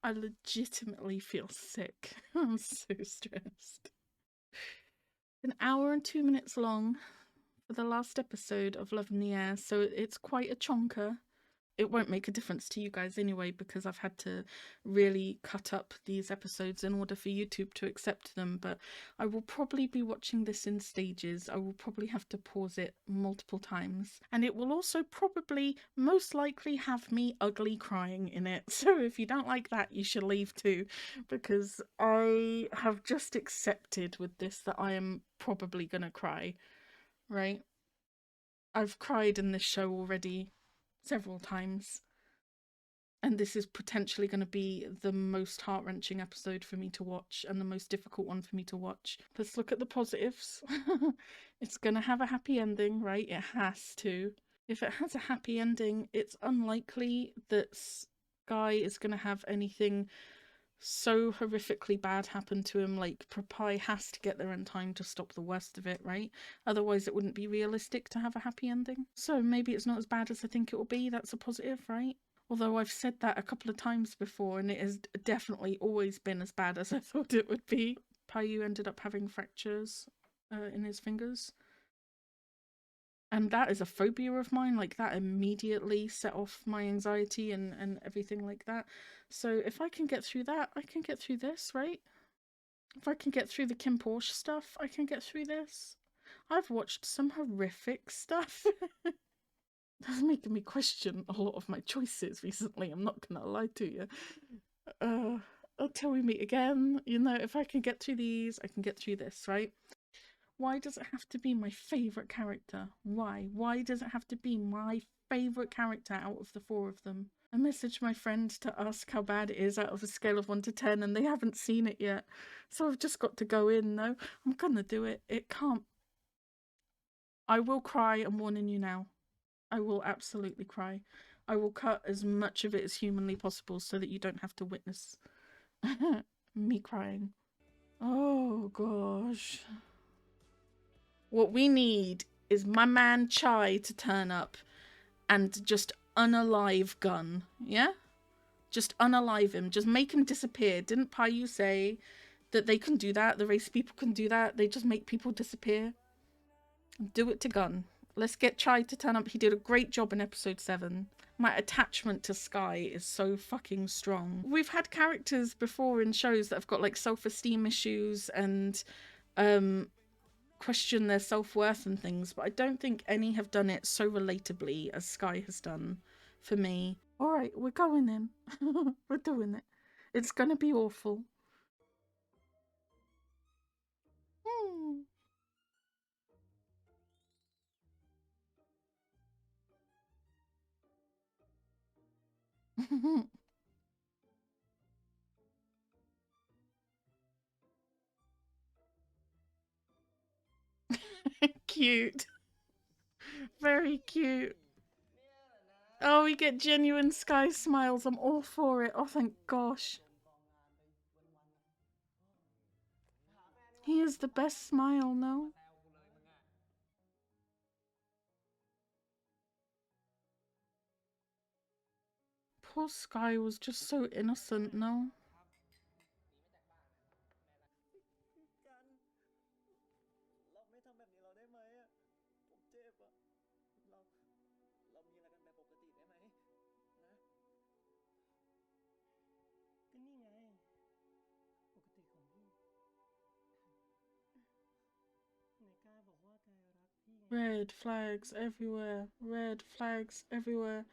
I legitimately feel sick. I'm so stressed. An hour and 2 minutes long for the last episode of Love in the Air, so it's quite a chonker. It won't make a difference to you guys anyway, because I've had to really cut up these episodes in order for YouTube to accept them, but I will probably be watching this in stages. I will probably have to pause it multiple times, and it will also probably most likely have me ugly crying in it, so if you don't like that, you should leave too, because I have just accepted with this that I am probably gonna cry, right? I've cried in this show already several times, and this is potentially going to be the most heart-wrenching episode for me to watch and the most difficult one for me to watch. Let's look at the positives. It's going to have a happy ending, right? It has to. If it has a happy ending, it's unlikely that Sky is going to have anything so horrifically bad happen to him. Like, Popeye has to get there in time to stop the worst of it, right? Otherwise it wouldn't be realistic to have a happy ending. So maybe it's not as bad as I think it will be. That's a positive, right? Although I've said that a couple of times before, and it has definitely always been as bad as I thought it would be. Payu ended up having fractures in his fingers. And that is a phobia of mine. Like, that immediately set off my anxiety and everything like that. So if I can get through that, I can get through this, right? If I can get through the Kim Porsche stuff, I can get through this. I've watched some horrific stuff. That's making me question a lot of my choices recently, I'm not gonna lie to you. Until we meet again, you know, if I can get through these, I can get through this, right? Why does it have to be my favourite character? Why? Why does it have to be my favourite character out of the four of them? I messaged my friend to ask how bad it is out of a scale of 1 to 10, and they haven't seen it yet. So I've just got to go in, no? I'm gonna do it. It can't. I will cry, I'm warning you now. I will absolutely cry. I will cut as much of it as humanly possible so that you don't have to witness me crying. Oh gosh. What we need is my man Chai to turn up and just unalive Gun. Yeah? Just unalive him. Just make him disappear. Didn't Payu say that they can do that? The race people can do that? They just make people disappear? Do it to Gun. Let's get Chai to turn up. He did a great job in episode 7. My attachment to Sky is so fucking strong. We've had characters before in shows that have got like self-esteem issues and question their self-worth and things, but I don't think any have done it so relatably as Sky has done for me. Alright, we're going in. We're doing it. It's gonna be awful. Cute. Very cute. Oh, we get genuine Sky smiles. I'm all for it. Oh, thank gosh. He is the best smile, no? Poor Sky was just so innocent, no? Red flags everywhere. Red flags everywhere.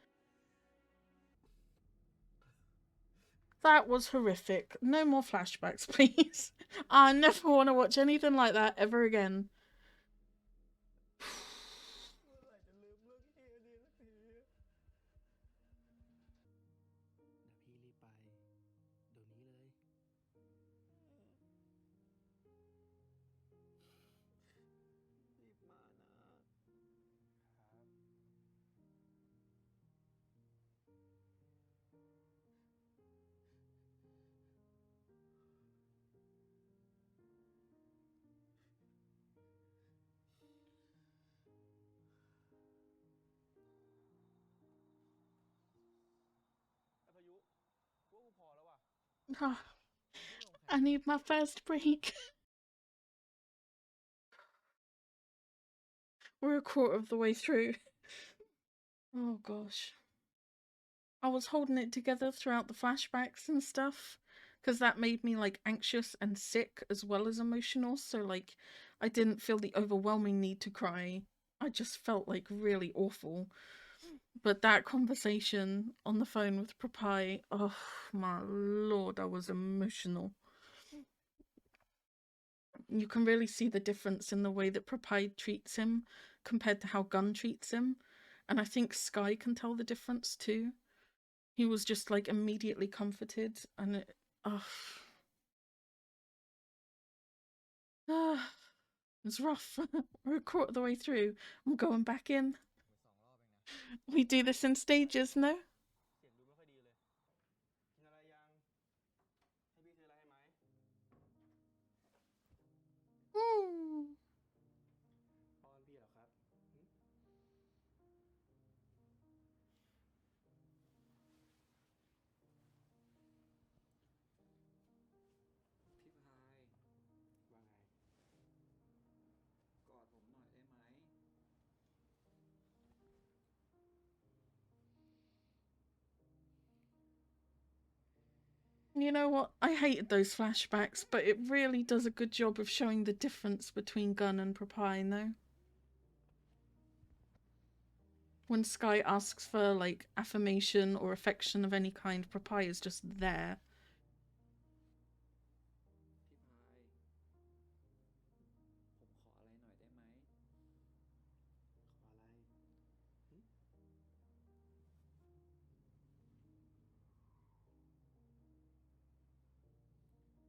That was horrific. No more flashbacks, please. I never want to watch anything like that ever again. Ah, I need my first break. We're a quarter of the way through. Oh gosh. I was holding it together throughout the flashbacks and stuff because that made me like anxious and sick as well as emotional, so like I didn't feel the overwhelming need to cry. I just felt like really awful. But that conversation on the phone with Prapai, oh my lord, I was emotional. You can really see the difference in the way that Prapai treats him compared to how Gunn treats him. And I think Sky can tell the difference too. He was just like immediately comforted, and it, it's rough. We're a quarter of the way through. I'm going back in. We do this in stages, no? Mm. พี่พายว่าไงกอดผมหน่อยได้ไหม You know what? I hated those flashbacks, but it really does a good job of showing the difference between Gunn and Prapai, though. When Sky asks for like affirmation or affection of any kind, Prapai is just there. พี่พายผมขออะไรหน่อยได้ไหม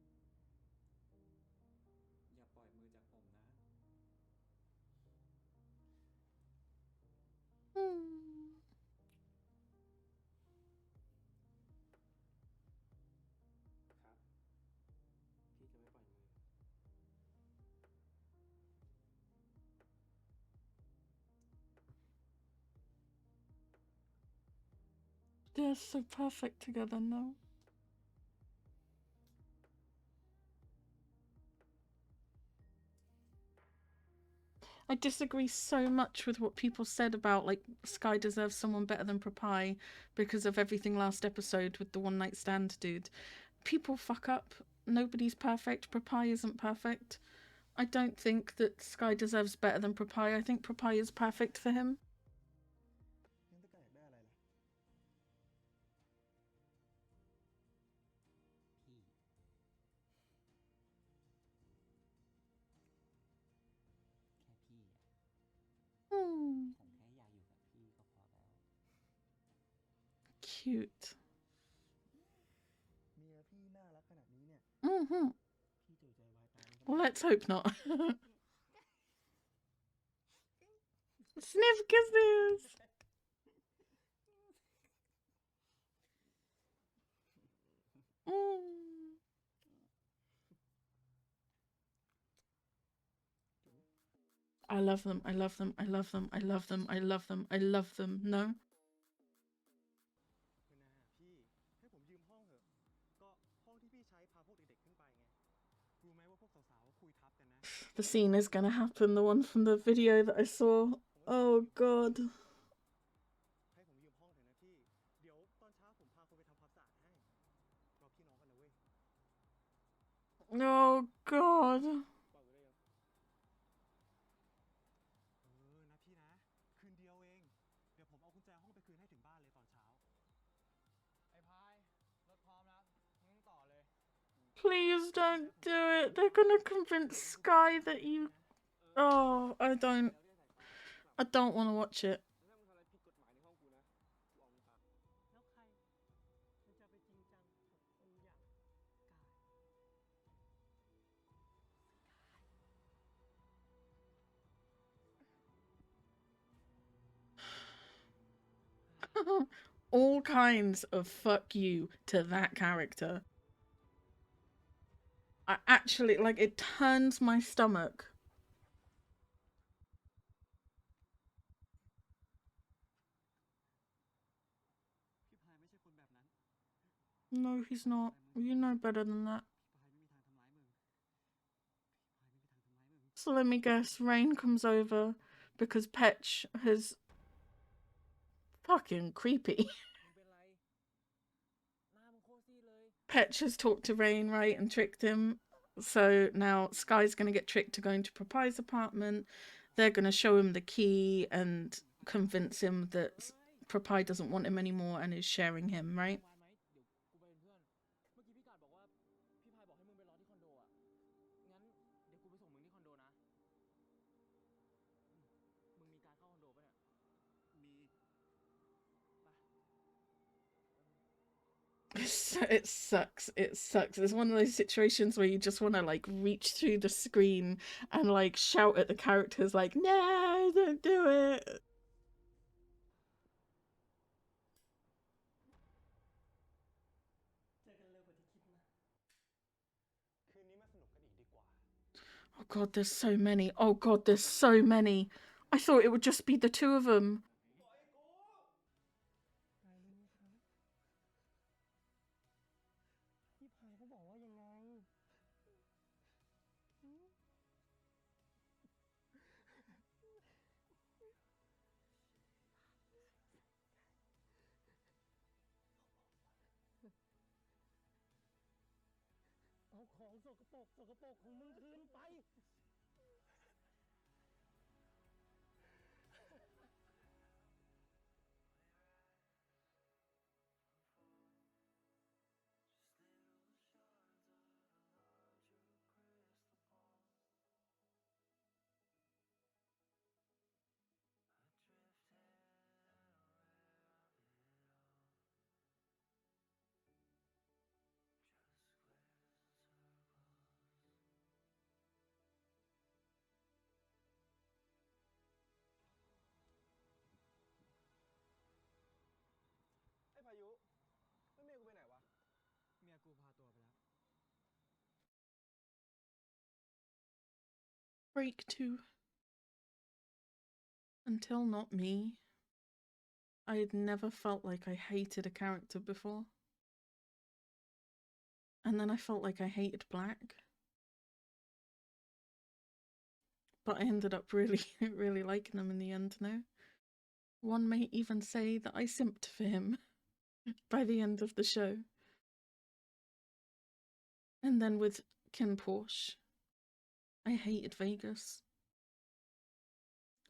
ขออะไรหึอย่าปล่อยมือจากผมนะ Mm. ครับ พี่จะไม่ปล่อยมือ They're so perfect together now. I disagree so much with what people said about like Sky deserves someone better than Prapai because of everything last episode with the one night stand dude. People fuck up. Nobody's perfect. Prapai isn't perfect. I don't think that Sky deserves better than Prapai. I think Prapai is perfect for him. งั้นตะกายอยากได้อะไรล่ะ พี่ แค่พี่อะ Hmm. ผมแค่อยากอยู่กับพี่ก็พอแล้ว Cute. เมียพี่น่ารักขนาดนี้เนี่ย Mm-hmm. พี่จะใจวายตายเลยก็ Well, ได้ let's hope not. Sniff kisses. Mm. I love them. I love them. I love them. I love them. I love them. I love them. No? คือนาพี่ให้ผมยืมห้องเถอะ ก็ห้องที่พี่ใช้พาพวกเด็กๆขึ้นไปไง รู้ไหมว่าพวกสาวๆคุยทับกันนะ The scene is gonna happen, the one from the video that I saw. Oh god. ให้ผมยืมห้องเถอะนะพี่ เดี๋ยวตอนเช้าผมพาคนไปทำความสะอาดให้ เราพี่น้องกันนะเว้ย Oh god. เปล่าเลยยังนะพี่นะ คืนเดียวเอง เดี๋ยวผมเอากุญแจห้องไปคืนให้ถึงบ้านเลยตอนเช้า ไอ้พาย รถพร้อมแล้วมึงต่อเลย Please don't do it. They're gonna convince Sky that you. Oh, I don't want to watch it. ถ้ามึงทำอะไรผิดกฎหมายในห้องกูนะกูเอามึงตายแล้วใครมันจะไปจริงจังกับคนอย่างกาย All kinds of fuck you to that character. I actually, like, it turns my stomach. พี่พายไม่ใช่คนแบบนั้น No, he's not. You know better than that. พี่พายไม่มีทางทำร้ายมึง So let me guess, Rain comes over because Petch has fucking creepy. มึงเป็นไร หน้ามึงโคตรซีดเลย Petch has talked to Rain, right, and tricked him. So now Sky's gonna get tricked to go into Propie's apartment. They're gonna show him the key and convince him that Propie doesn't want him anymore and is sharing him, right? วานไหมเดี๋ยวกูไปเป็นเพื่อน เมื่อกี้พี่กาดบอกว่าพี่พายบอกให้มึงไปรอที่คอนโดอ่ะ งั้นเดี๋ยวกูไปส่งมึงที่คอนโดนะ มึงมีการเข้าคอนโดปะเนี่ย มี It sucks. It sucks. It's one of those situations where you just want to like reach through the screen and like shout at the characters like, no, don't do it. เจอกันเร็วกว่าที่คิดนะ คืนนี้มาสนุกกันอีกดีกว่า Oh god, there's so many. Oh god, there's so many. I thought it would just be the two of them. ปล่อยกูนายรู้ไหมครับพี่พายเขาบอกว่ายังไงหืมเอาของสกปรกของมึงคืนไป ไอ้พายุแล้วเมียกูไปไหนวะ เมียกูพาตัวไปแล้ว Break two. Until not me, I had never felt like I hated a character before. And then I felt like I hated Black. But I ended up really, really liking him in the end now. One may even say that I simped for him by the end of the show. And then with Ken Porsche, I hated Vegas.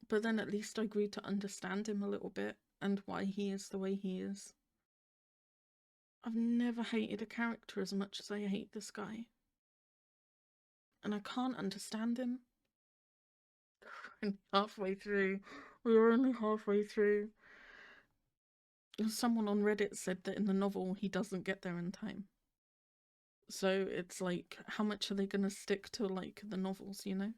But then at least I grew to understand him a little bit and why he is the way he is. I've never hated a character as much as I hate this guy. And I can't understand him. We're only halfway through. We were only halfway through. Someone on Reddit said that in the novel he doesn't get there in time. So it's like, how much are they going to stick to like the novels, you know?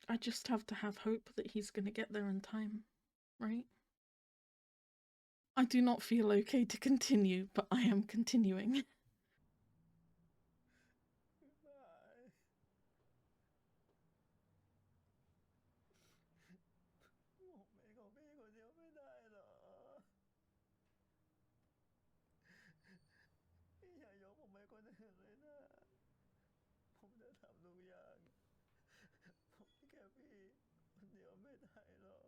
I just have to have hope that he's going to get there in time, right? I do not feel okay to continue, but I am continuing. ผมเป็นของพี่คนเดียวไม่ได้เหรอ พี่อย่ายกผมไปคนอื่นเลยนะ ผมจะทำทุกอย่าง ผมแค่พี่คนเดียวไม่ได้เหรอ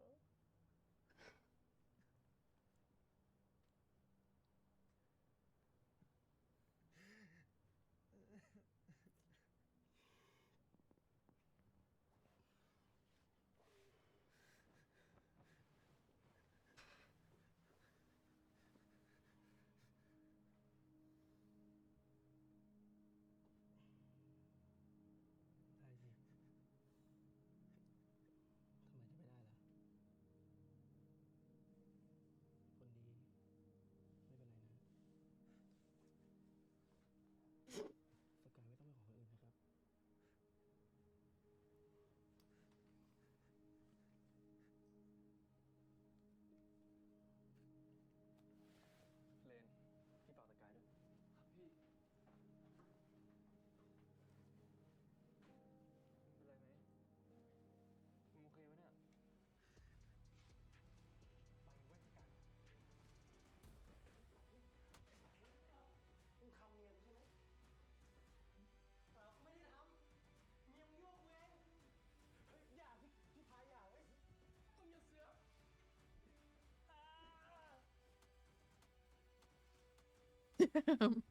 Damn.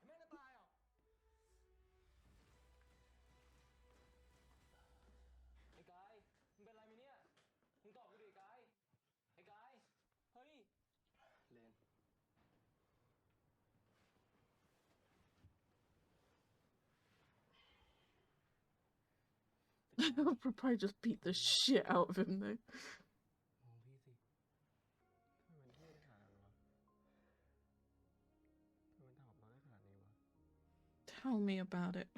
แม่งจะตายเหรอไอ้กายมึงเป็นไรไหมเนี่ยมึงตอบกูดิกายไอ้กายเฮ้ยเลน I'll probably just beat the shit out of him though. มองพี่สิทำไมมันเท่ได้ขนาดนั้นวะทำไมมันทำกับเราได้ขนาดนี้วะ Tell me about it.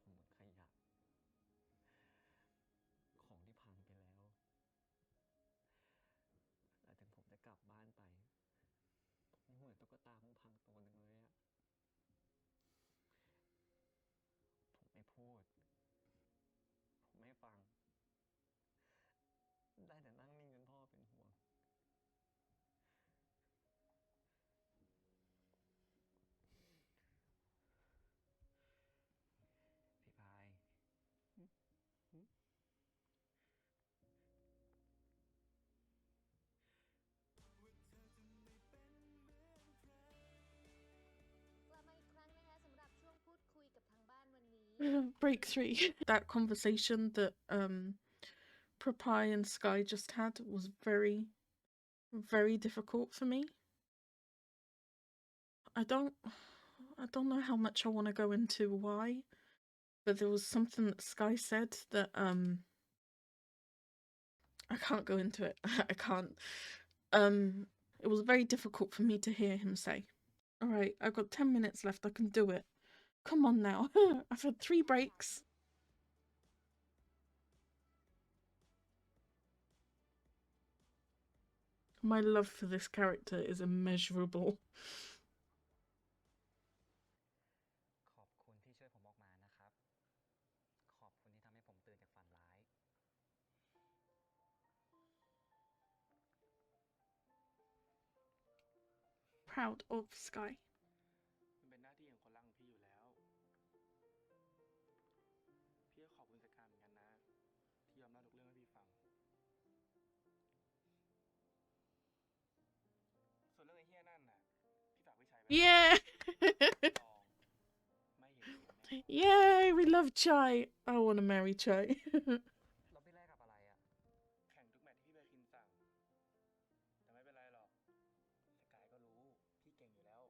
ผมเหมือนขยะของที่พังไปแล้วแต่ถึงผมจะกลับบ้านไปผมเหมือนตุ๊กตาพังๆตัวหนึ่งเลยอะผมไม่พูดผมไม่ฟังได้แต่นั่งนิ่งจนพ่อเป็นห่วงพี่พาย กลับมาอีกครั้งนะคะสำหรับช่วงพูดคุยกับทางบ้านวันนี้ Break 3. That conversation that Prapai and Sky just had was very, very difficult for me. I don't know how much I want to go into why, but there was something that Sky said that I can't go into it. I can't. It was very difficult for me to hear him say. Alright, I've got 10 minutes left, I can do it. Come on now. I've had 3 breaks. My love for this character is immeasurable. ขอบคุณที่ช่วยผมออกมานะครับ ขอบคุณที่ทำให้ผมตื่นจากฝันร้าย Proud of Sky. มันเป็นหน้าที่ของคนรักของพี่อยู่แล้ว พี่ก็ขอบคุณสกายเหมือนกันนะ ที่ยอมเล่าทุกเรื่องให้พี่ฟัง ส่วนเรื่องไอ้เหี้ยนั่นน่ะ พี่ฝากพี่ชายไว้ Yeah! ลองไม่เห็นผลแน่ Yay! We love Chai. I want to marry Chai. แล้วพี่แลกกับอะไรอะ แข่งทุกแมตช์ที่พี่เบลคินสั่ง แต่ไม่เป็นไรหรอก สกายก็รู้ พี่เก่งอยู่แล้ว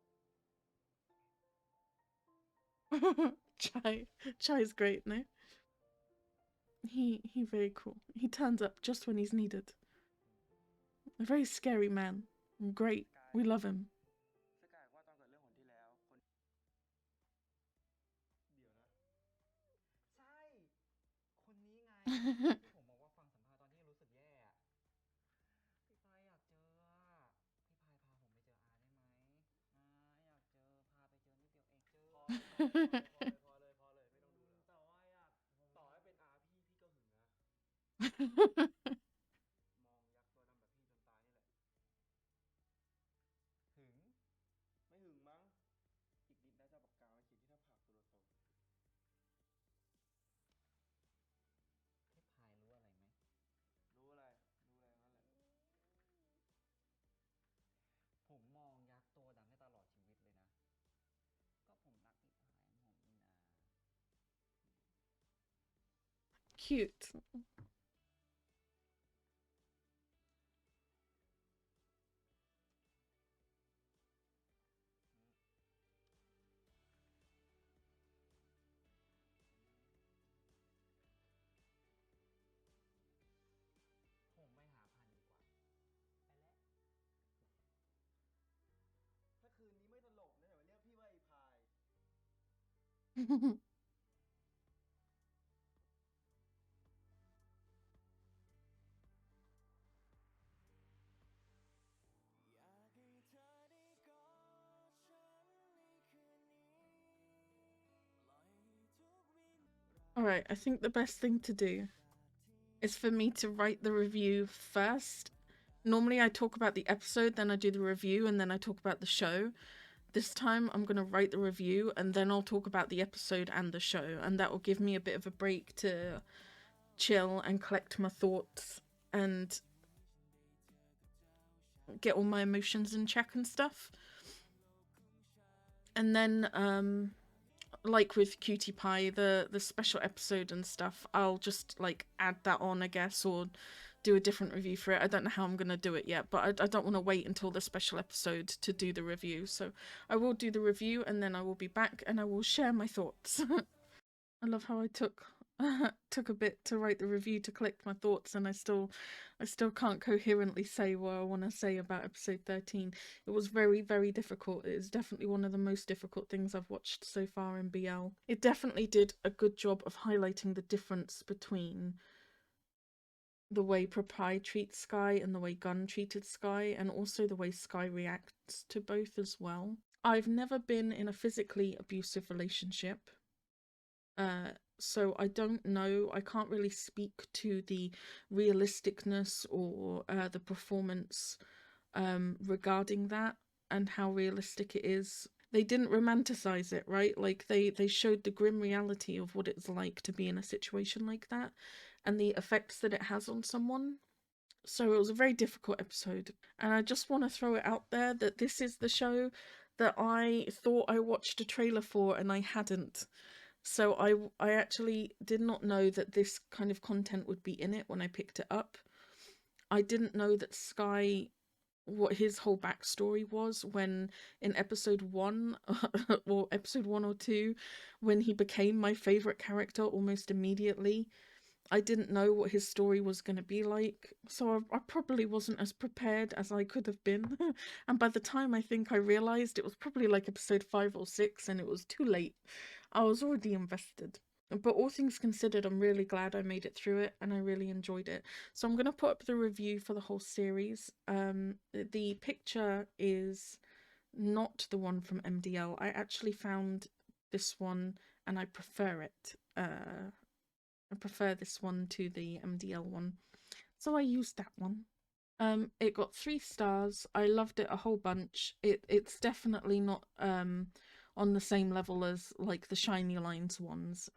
Chai's great, no? He very cool. He turns up just when he's needed. A very scary man. Great. We love him. สกายว่าตอนเกิดเรื่องคนที่แล้วคน เดี๋ยวนะ ใช่ คนนี้ไง ที่ผมบอกว่าฟังสัมภาษณ์ตอนที่รู้สึกแย่อะพี่พายอยากเจออะพี่พายพาผมไปเจออาได้ไหมอยากเจอ พาไปเจอนิดเดียวเองเจอ พอเลย ไม่ต้องดูแล้ว แต่ว่าอยากผม ต่อให้เป็นอาพี่ก็หึงนะ มองยักษ์ตัวดำแบบพี่จนตายนี่แหละ หึง ไม่หึงมั้ง อีกนิดได้เจ้าปากกาไว้เขียนที่หน้าผากตัวโต พี่พายรู้อะไรไหม รู้อะไรนั่นแหละ ผมมองยักษ์ตัวดำได้ตลอดชีวิตเลยนะ ก็ผมรักพี่พายของผมนี่นา Cute. ผมไปหาพันดีกว่า ไปแล้ว ถ้าคืนนี้ไม่ตลกนะอย่ามาเรียกพี่ว่าไอ้พาย Alright, I think the best thing to do is for me to write the review first. Normally I talk about the episode, then I do the review, and then I talk about the show. This time I'm going to write the review, and then I'll talk about the episode and the show, and that will give me a bit of a break to chill and collect my thoughts and get all my emotions in check and stuff. And then like with Cutie Pie, the special episode and stuff, I'll just like add that on, I guess, or do a different review for it. I don't know how I'm gonna do it yet, but I don't want to wait until the special episode to do the review. So I will do the review, and then I will be back and I will share my thoughts. I love how I took took a bit to write the review to collect my thoughts, and I still can't coherently say what I want to say about episode 13. It was very, very difficult. It is definitely one of the most difficult things I've watched so far in BL. It definitely did a good job of highlighting the difference between the way Propri treats Sky and the way Gun treated Sky, and also the way Sky reacts to both as well. I've never been in a physically abusive relationship. So I don't know, I can't really speak to the realisticness or the performance regarding that and how realistic it is. They didn't romanticize it, right? Like they showed the grim reality of what it's like to be in a situation like that and the effects that it has on someone. So it was a very difficult episode, and I just want to throw it out there that this is the show that I thought I watched a trailer for and I hadn't. So I actually did not know that this kind of content would be in it when I picked it up. I didn't know that Sky, what his whole backstory was when in episode 1 or episode 1 or 2, when he became my favourite character almost immediately. I didn't know what his story was going to be like, so I probably wasn't as prepared as I could have been. And by the time I think I realised, it was probably like episode 5 or 6 and it was too late. I was already invested. But all things considered, I'm really glad I made it through it and I really enjoyed it. So I'm going to put up the review for the whole series. The picture is not the one from MDL. I actually found this one and I prefer it. I prefer this one to the MDL one. So I used that one. It got 3 stars. I loved it a whole bunch. It's definitely not on the same level as like the Shiny Lines ones.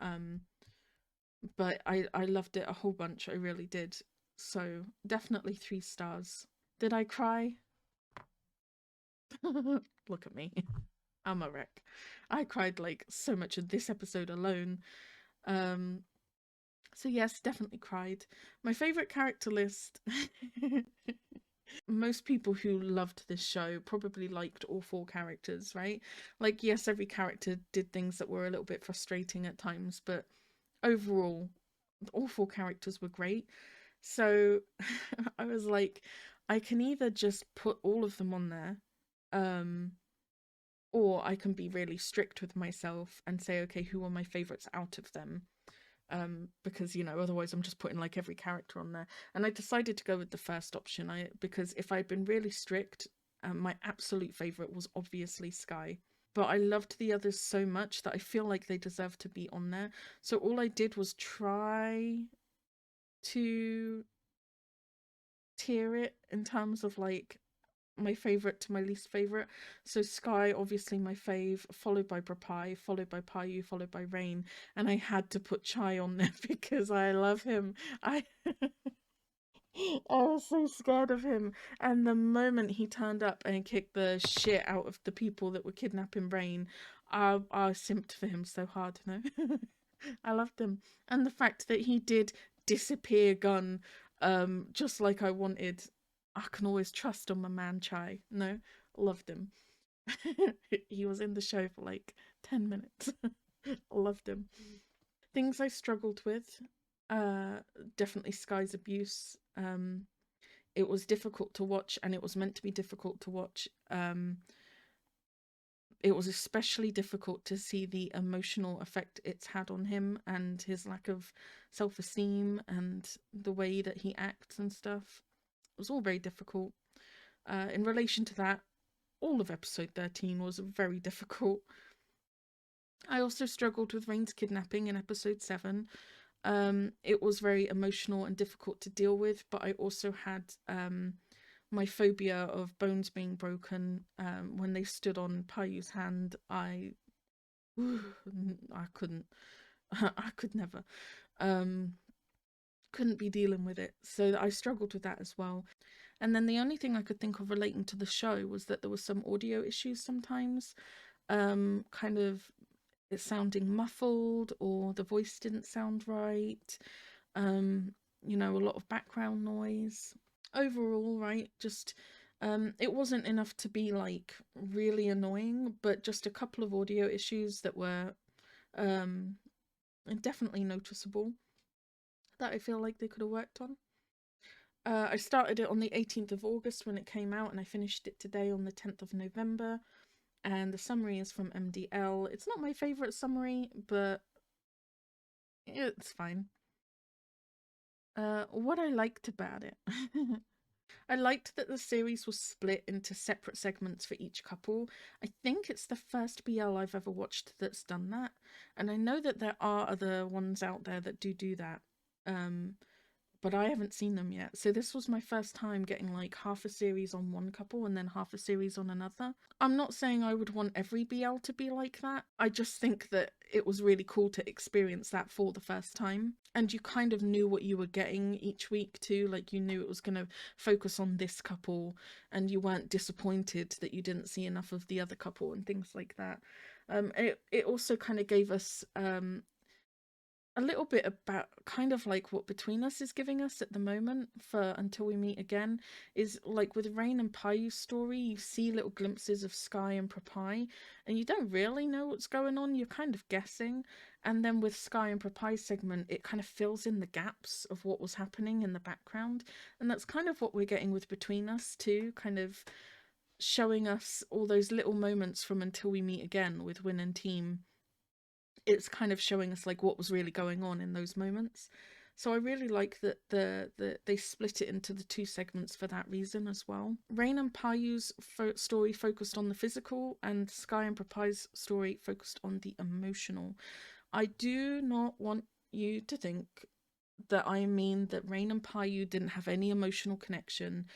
But I loved it a whole bunch. I really did. So definitely 3 stars. Did I cry? Look at me. I'm a wreck. I cried like so much in this episode alone. So yes, definitely cried. My favourite character list. Most people who loved this show probably liked all 4 characters, right? Like, yes, every character did things that were a little bit frustrating at times, but overall, all 4 characters were great. So I was like, I can either just put all of them on there, or I can be really strict with myself and say, okay, who are my favourites out of them? Because, you know, otherwise I'm just putting like every character on there. And I decided to go with the first option, because if I'd been really strict, my absolute favourite was obviously Sky. But I loved the others so much that I feel like they deserve to be on there. So all I did was try to tier it in terms of like my favourite to my least favourite. So Sky, obviously my fave, followed by Brapai, followed by Payu, followed by Rain, and I had to put Chai on there because I love him. I was so scared of him, and the moment he turned up and kicked the shit out of the people that were kidnapping Rain, I simped for him so hard, you know. I loved him, and the fact that he did disappear Gun, just like I wanted. I can always trust on my man Chai. No, loved him. He was in the show for like 10 minutes. Loved him. Things I struggled with. Definitely Sky's abuse. It was difficult to watch, and it was meant to be difficult to watch. It was especially difficult to see the emotional effect it's had on him and his lack of self-esteem and the way that he acts and stuff. It was all very difficult. In relation to that, all of episode 13 was very difficult. I also struggled with Rain's kidnapping in episode 7. It was very emotional and difficult to deal with, but I also had my phobia of bones being broken. When they stood on Payu's hand, I couldn't. I could never. Couldn't be dealing with it. So I struggled with that as well. And then the only thing I could think of relating to the show was that there was some audio issues sometimes, kind of it sounding muffled, or the voice didn't sound right, you know, a lot of background noise. Overall, right, just it wasn't enough to be like really annoying, but just a couple of audio issues that were definitely noticeable that I feel like they could have worked on. I started it on the 18th of August when it came out, and I finished it today on the 10th of November. And the summary is from MDL. It's not my favourite summary, but it's fine. What I liked about it. I liked that the series was split into separate segments for each couple. I think it's the first BL I've ever watched that's done that. And I know that there are other ones out there that do that. But I haven't seen them yet. So this was my first time getting like half a series on one couple and then half a series on another. I'm not saying I would want every BL to be like that. I just think that it was really cool to experience that for the first time. And you kind of knew what you were getting each week too. Like you knew it was going to focus on this couple, and you weren't disappointed that you didn't see enough of the other couple and things like that. It also kind of gave us a little bit about kind of like what Between Us is giving us at the moment for Until We Meet Again. Is like with Rain and Payu's story, you see little glimpses of Sky and Prapai, and you don't really know what's going on, you're kind of guessing. And then with Sky and Prapai's segment, it kind of fills in the gaps of what was happening in the background, and that's kind of what we're getting with Between Us too, kind of showing us all those little moments from Until We Meet Again with Win and Team. It's kind of showing us like what was really going on in those moments. So I really like that they split it into the two segments for that reason as well. Rain and Payu's story focused on the physical, and Sky and Prapai's story focused on the emotional. I do not want you to think that I mean that Rain and Payu didn't have any emotional connection,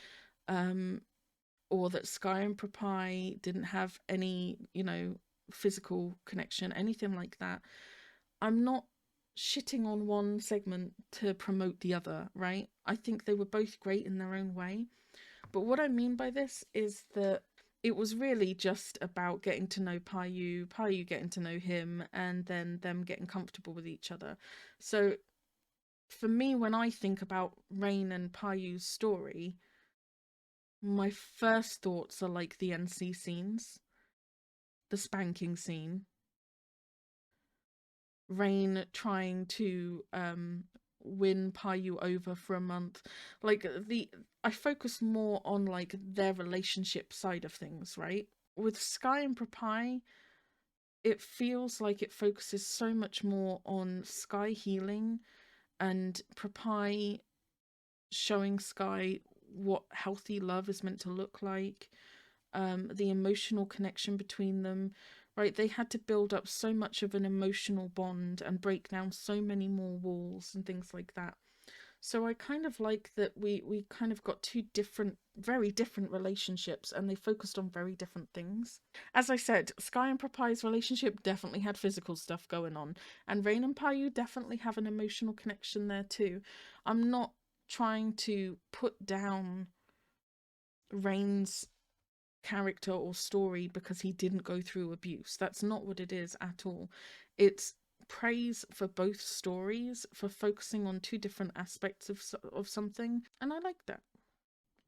or that Sky and Prapai didn't have any, you know, physical connection, anything like that. I'm not shitting on one segment to promote the other, right? I think they were both great in their own way. But what I mean by this is that it was really just about getting to know Payu, Payu getting to know him, and then them getting comfortable with each other. So for me, when I think about Rain and Payu's story, my first thoughts are like the NC scenes, the spanking scene, Rain trying to win Payu over for a month. Like I focus more on like their relationship side of things, right? With Sky and Prapai, it feels like it focuses so much more on Sky healing and Prapai showing Sky what healthy love is meant to look like, the emotional connection between them, right? They had to build up so much of an emotional bond and break down so many more walls and things like that. So I kind of like that we kind of got two different, very different relationships, and they focused on very different things. As I said, Sky and Prapai's relationship definitely had physical stuff going on, and Rain and Payu definitely have an emotional connection there too. I'm not trying to put down Rain's character or story because he didn't go through abuse. That's not what it is at all. It's praise for both stories for focusing on two different aspects of something, and I like that.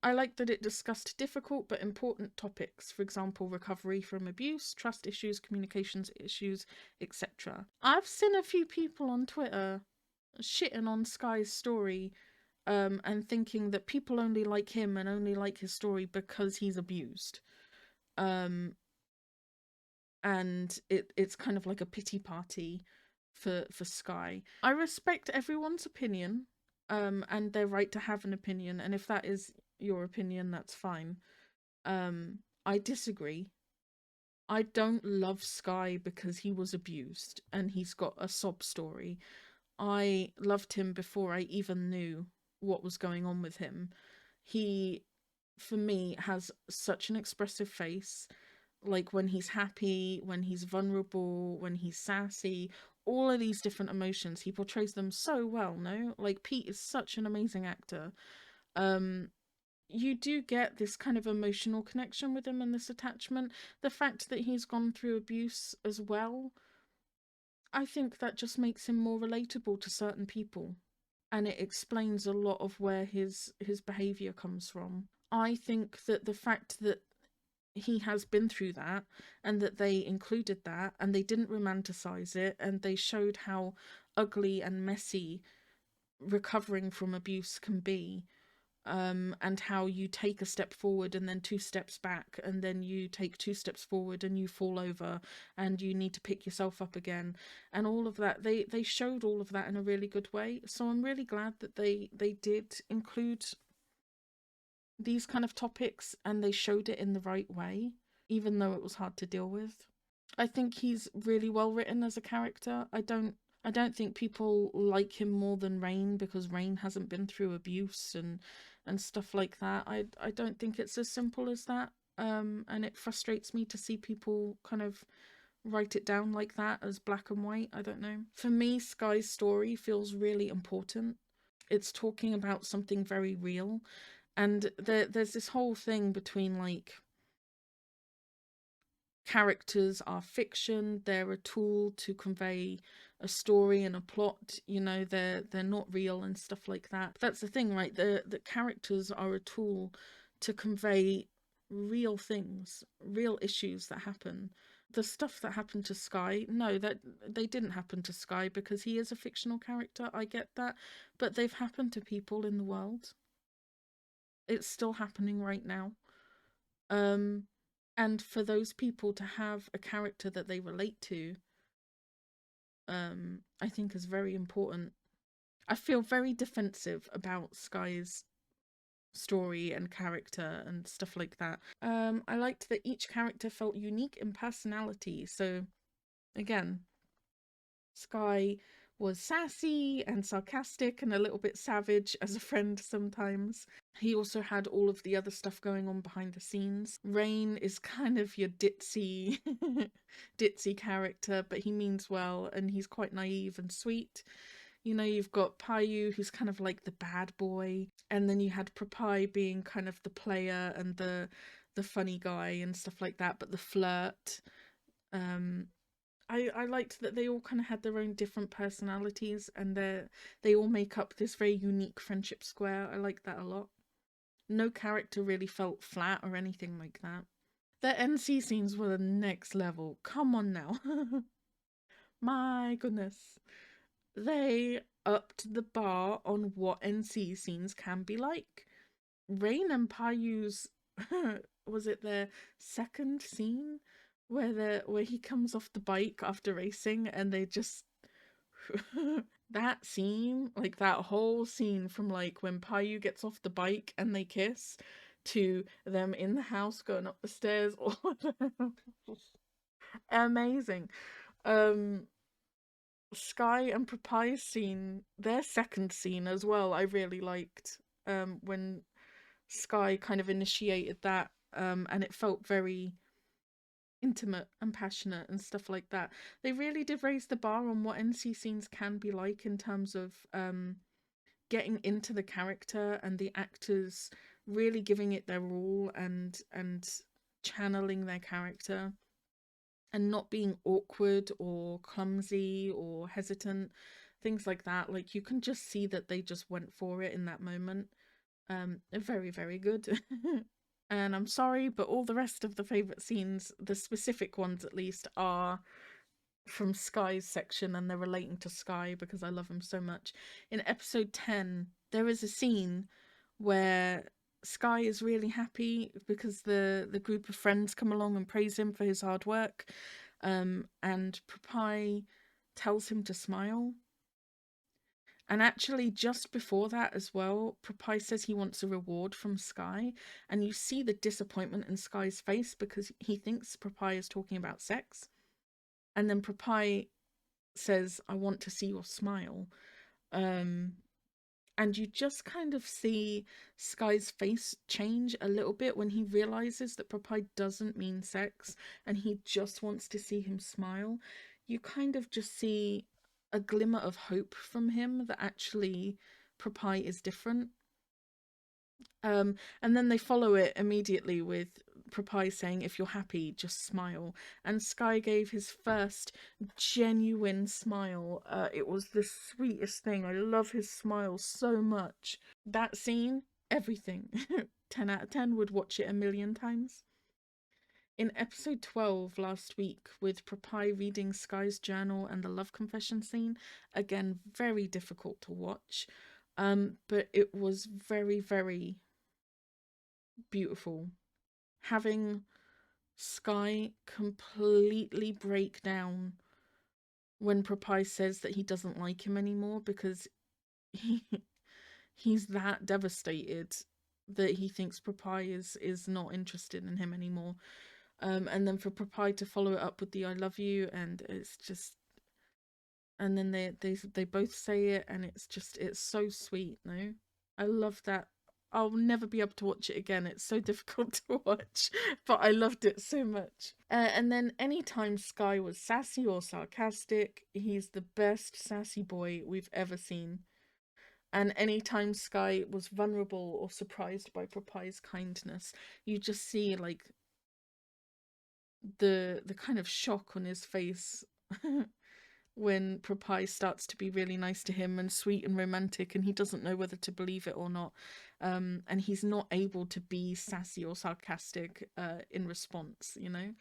I like that it discussed difficult but important topics, for example, recovery from abuse, trust issues, communications issues, etc. I've seen a few people on Twitter shitting on Sky's story, and thinking that people only like him and only like his story because he's abused. And it's kind of like a pity party for Sky. I respect everyone's opinion, and their right to have an opinion, and if that is your opinion, that's fine. I disagree. I don't love Sky because he was abused and he's got a sob story. I loved him before I even knew what was going on with him. He, for me, has such an expressive face. Like when he's happy, when he's vulnerable, when he's sassy, all of these different emotions, he portrays them so well, no? Like Pete is such an amazing actor. you do get this kind of emotional connection with him and this attachment. The fact that he's gone through abuse as well, I think that just makes him more relatable to certain people. And it explains a lot of where his behavior comes from. I think that the fact that he has been through that and that they included that and they didn't romanticize it and they showed how ugly and messy recovering from abuse can be, and how you take a step forward and then 2 steps back and then you take 2 steps forward and you fall over and you need to pick yourself up again, and all of that. They showed all of that in a really good way, so I'm really glad that they did include these kind of topics and they showed it in the right way, even though it was hard to deal with. I think he's really well written as a character. I don't think people like him more than Rain because Rain hasn't been through abuse and stuff like that. I don't think it's as simple as that. And it frustrates me to see people kind of write it down like that as black and white. I don't know. For me, Sky's story feels really important. It's talking about something very real. And there's this whole thing between like characters are fiction, they're a tool to convey a story and a plot, you know, they're not real and stuff like that. That's the thing, right? The characters are a tool to convey real things, real issues that happen. The stuff that happened to Sky, no, that they didn't happen to Sky because he is a fictional character, I get that, but they've happened to people in the world. It's still happening right now. And for those people to have a character that they relate to, I think is very important. I feel very defensive about Sky's story and character and stuff like that. I liked that each character felt unique in personality. So, again, Sky was sassy and sarcastic and a little bit savage as a friend sometimes. He also had all of the other stuff going on behind the scenes. Rain is kind of your ditzy ditzy character, but he means well and he's quite naive and sweet. You know, you've got Payu, who's kind of like the bad boy, and then you had Prapai being kind of the player and the funny guy and stuff like that, but the flirt. I liked that they all kind of had their own different personalities and they all make up this very unique friendship square. I like that a lot. No character really felt flat or anything like that. The NC scenes were the next level. Come on now. My goodness. They upped the bar on what NC scenes can be like. Rain and Payu's was it their second scene where he comes off the bike after racing and they just that scene, like that whole scene from like when Payu gets off the bike and they kiss to them in the house going up the stairs, all of them. Amazing. Sky and Propai's scene, their second scene as well, I really liked. When Sky kind of initiated that, and it felt very intimate and passionate and stuff like that. They really did raise the bar on what NC scenes can be like in terms of getting into the character and the actors really giving it their all and channeling their character and not being awkward or clumsy or hesitant, things like that. Like you can just see that they just went for it in that moment. Very, very good. And I'm sorry, but all the rest of the favourite scenes, the specific ones at least, are from Sky's section and they're relating to Sky because I love him so much. In episode 10, there is a scene where Sky is really happy because the group of friends come along and praise him for his hard work. And Prapai tells him to smile. And actually, just before that as well, Prapai says he wants a reward from Sky. And you see the disappointment in Sky's face because he thinks Prapai is talking about sex. And then Prapai says, I want to see your smile. And you just kind of see Sky's face change a little bit when he realizes that Prapai doesn't mean sex and he just wants to see him smile. You kind of just see a glimmer of hope from him that actually Prapai is different. And then they follow it immediately with Propai saying, if you're happy, just smile. And Sky gave his first genuine smile. It was the sweetest thing. I love his smile so much. That scene, everything. 10 out of 10, would watch it a million times. In episode 12 last week, with Propai reading Sky's journal and the love confession scene, again, very difficult to watch. But it was very, very beautiful. Having Sky completely break down when Propai says that he doesn't like him anymore because he's that devastated that he thinks Propai is not interested in him anymore. And then for Propai to follow it up with the I love you, and it's just, and then they both say it, and it's so sweet. No, I love that. I'll never be able to watch it again. It's so difficult to watch, but I loved it so much. And then anytime Sky was sassy or sarcastic, he's the best sassy boy we've ever seen. And anytime Sky was vulnerable or surprised by Propai's kindness, you just see like the kind of shock on his face when Propai starts to be really nice to him and sweet and romantic, and he doesn't know whether to believe it or not. And he's not able to be sassy or sarcastic in response, you know?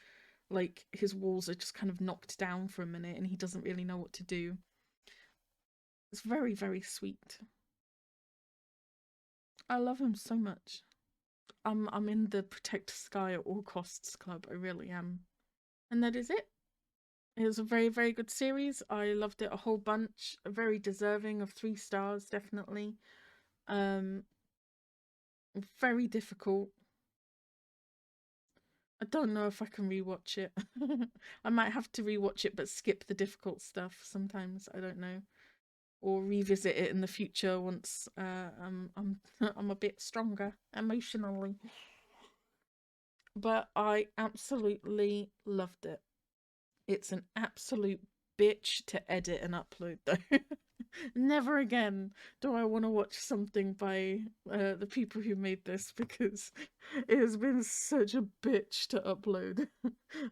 Like, his walls are just kind of knocked down for a minute and he doesn't really know what to do. It's very, very sweet. I love him so much. I'm in the Protect Sky at all costs club. I really am. And that is it. It was a very, very good series. I loved it a whole bunch. Very deserving of 3 stars, definitely. Very difficult. I don't know if I can rewatch it. I might have to rewatch it but skip the difficult stuff sometimes. I don't know. Or revisit it in the future once I'm a bit stronger emotionally. But I absolutely loved it. It's an absolute bitch to edit and upload though. Never again do I want to watch something by the people who made this, because it has been such a bitch to upload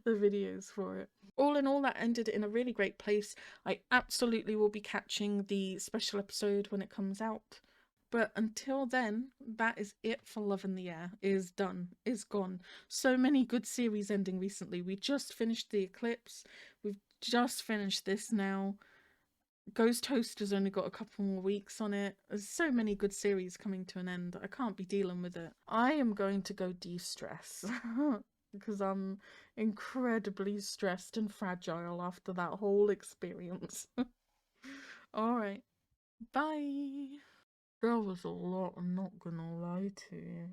the videos for it. All in all, that ended in a really great place. I absolutely will be catching the special episode when it comes out. But until then, that is it for Love in the Air. It is done. It's gone. So many good series ending recently. We just finished The Eclipse. We've just finished this now. Ghost Host has only got a couple more weeks on it. There's so many good series coming to an end. I can't be dealing with it. I am going to go de-stress because I'm incredibly stressed and fragile after that whole experience. Alright. Bye. That was a lot, I'm not gonna lie to you.